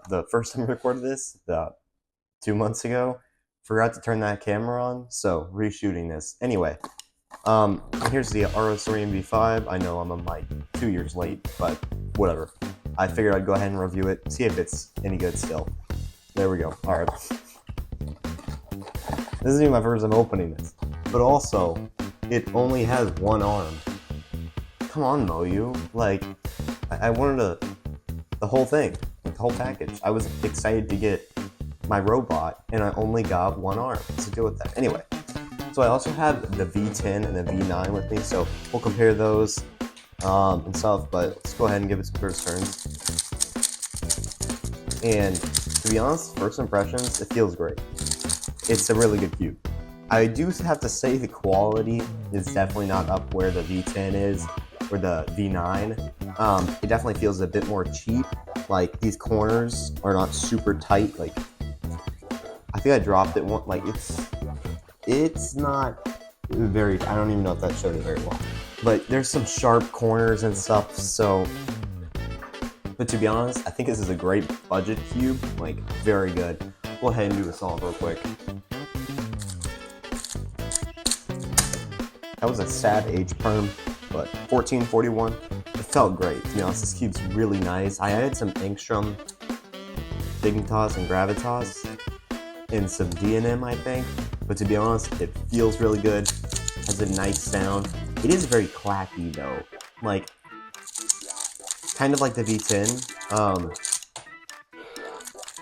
The first time I recorded this, 2 months ago, forgot to turn that camera on, so reshooting this. Anyway, here's the RO3 MV5. I know I'm like 2 years late, but whatever. I figured I'd go ahead and review it, see if it's any good still. There we go. All right. This isn't even my first time opening this, but also, it only has one arm. Come on, Moyu. Like, I wanted the whole thing, the whole package. I was excited to get my robot, and I only got one arm. What's to do with that? Anyway, so I also have the V10 and the V9 with me, so we'll compare those and stuff, but let's go ahead and give it some first turns. And to be honest, first impressions, it feels great. It's a really good cube. I do have to say the quality is definitely not up where the V10 is, or the V9. It definitely feels a bit more cheap. Like, these corners are not super tight. Like, I think I dropped it one, like, it's not very, I don't even know if that showed it very well. But there's some sharp corners and stuff, so, but to be honest, I think this is a great budget cube, like, very good. Go ahead and do a solve real quick. That was a sad age perm, but 1441. It felt great, to be honest. This cube's really nice. I added some Angstrom, Dignitas, and Gravitas, and some D&M, I think. But to be honest, it feels really good. Has a nice sound. It is very clacky though, like kind of like the V10.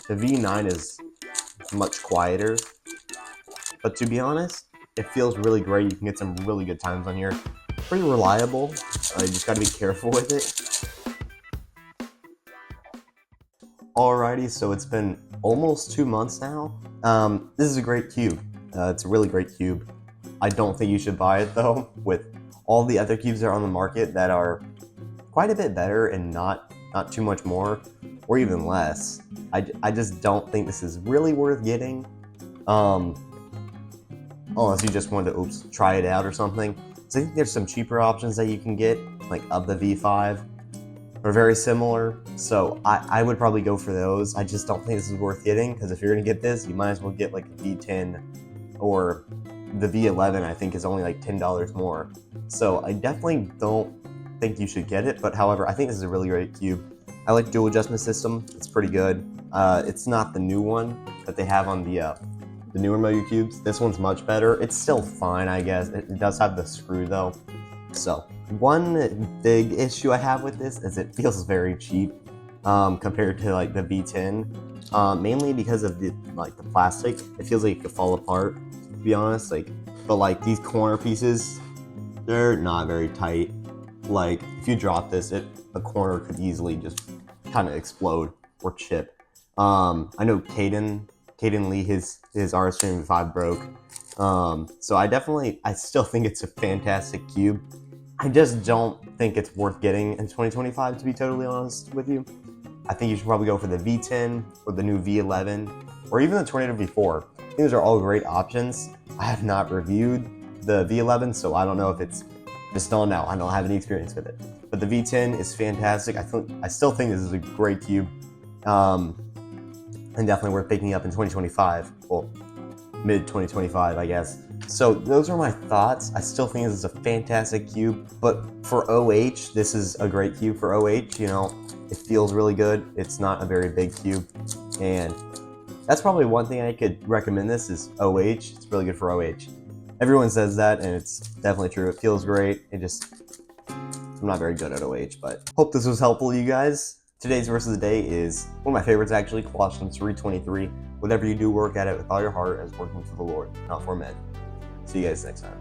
The V9 is much quieter, but to be honest, it feels really great. You can get some really good times on here. Pretty reliable. You just got to be careful with it. Alrighty, so it's been almost 2 months now. This is a great cube. It's a really great cube. I don't think you should buy it though, with all the other cubes that are on the market that are quite a bit better and not too much more, or even less. I just don't think this is really worth getting. Unless you just wanted to try it out or something. So I think there's some cheaper options that you can get, like of the V5, or very similar. So I would probably go for those. I just don't think this is worth getting, because if you're gonna get this, you might as well get like a V10, or the V11 I think is only like $10 more. So I definitely don't think you should get it, but however, I think this is a really great cube. I like dual adjustment system, it's pretty good. It's not the new one that they have on the newer Moyu cubes. This one's much better. It's still fine, I guess. It does have the screw though. So one big issue I have with this is it feels very cheap compared to like the V10, mainly because of the plastic. It feels like it could fall apart, to be honest. Like, but like these corner pieces, they're not very tight. Like, if you drop this, a corner could easily just kind of explode or chip. I know Caden Lee, his RS3 MV5 broke. So I still think it's a fantastic cube. I just don't think it's worth getting in 2025, to be totally honest with you. I think you should probably go for the V10 or the new V11 or even the Tornado V4. I think those are all great options. I have not reviewed the V11, so I don't know if it's, just don't know. I don't have any experience with it. But the V10 is fantastic. I still think this is a great cube. And definitely worth picking up in 2025. Well, mid-2025, I guess. So those are my thoughts. I still think this is a fantastic cube, but for OH, this is a great cube for OH. You know, it feels really good. It's not a very big cube, and that's probably one thing I could recommend this is OH. It's really good for OH. Everyone says that, and it's definitely true. It feels great. I'm not very good at OH, but hope this was helpful to you guys. Today's verse of the day is one of my favorites, actually, Colossians 3:23. Whatever you do, work at it with all your heart as working for the Lord, not for men. See you guys next time.